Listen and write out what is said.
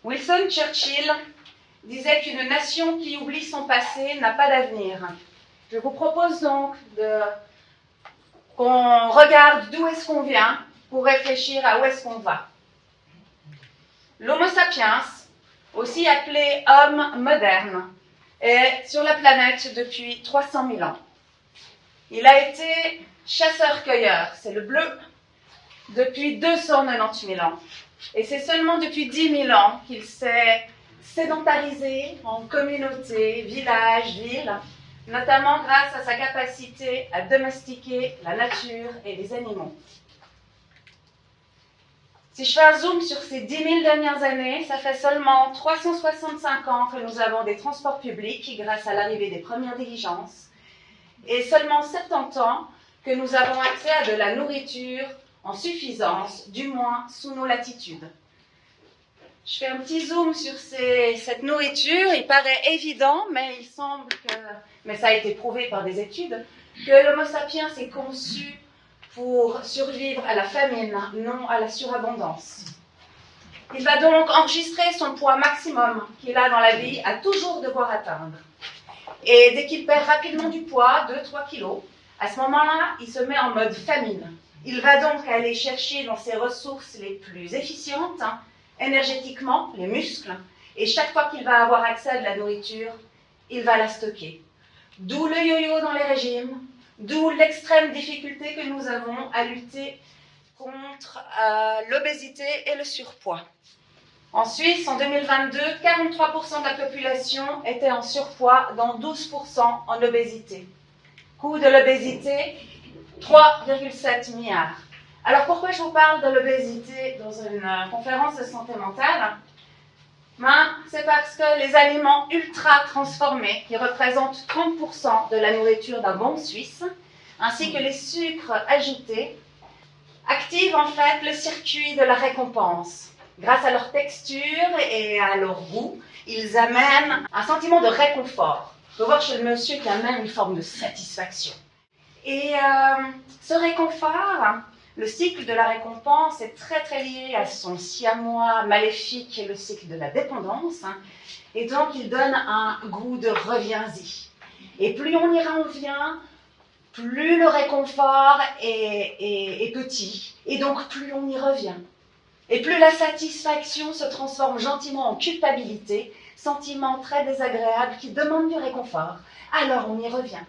Winston Churchill disait qu'une nation qui oublie son passé n'a pas d'avenir. Je vous propose donc qu'on regarde d'où est-ce qu'on vient pour réfléchir à où est-ce qu'on va. L'Homo sapiens, aussi appelé homme moderne, est sur la planète depuis 300 000 ans. Il a été chasseur-cueilleur, c'est le bleu, depuis 290 000 ans. Et c'est seulement depuis 10 000 ans qu'il s'est sédentarisé en communauté, village, ville, notamment grâce à sa capacité à domestiquer la nature et les animaux. Si je fais un zoom sur ces 10 000 dernières années, ça fait seulement 365 ans que nous avons des transports publics grâce à l'arrivée des premières diligences, et seulement 70 ans que nous avons accès à de la nourriture en suffisance, du moins sous nos latitudes. Je fais un petit zoom sur cette nourriture. Il paraît évident, mais il semble que, mais ça a été prouvé par des études, que l'Homo sapiens est conçu pour survivre à la famine, non à la surabondance. Il va donc enregistrer son poids maximum qu'il a dans la vie à toujours devoir atteindre. Et dès qu'il perd rapidement du poids, 2-3 kilos, à ce moment-là, il se met en mode famine. Il va donc aller chercher dans ses ressources les plus efficientes, énergétiquement, les muscles, et chaque fois qu'il va avoir accès à de la nourriture, il va la stocker. D'où le yo-yo dans les régimes, d'où l'extrême difficulté que nous avons à lutter contre l'obésité et le surpoids. En Suisse, en 2022, 43% de la population était en surpoids, dont 12% en obésité. Coût de l'obésité, 3,7 milliards. Alors pourquoi je vous parle de l'obésité dans une conférence de santé mentale? C'est parce que les aliments ultra transformés, qui représentent 30% de la nourriture d'un bon Suisse, ainsi que les sucres ajoutés, activent en fait le circuit de la récompense. Grâce à leur texture et à leur goût, ils amènent un sentiment de réconfort. On peut voir chez le monsieur qu'il amène une forme de satisfaction. Et ce réconfort, le cycle de la récompense est très lié à son siamois maléfique et le cycle de la dépendance. Et donc il donne un goût de reviens-y. Et plus on y revient, plus le réconfort est petit. Et donc plus on y revient. Et plus la satisfaction se transforme gentiment en culpabilité, sentiment très désagréable qui demande du réconfort. Alors on y revient.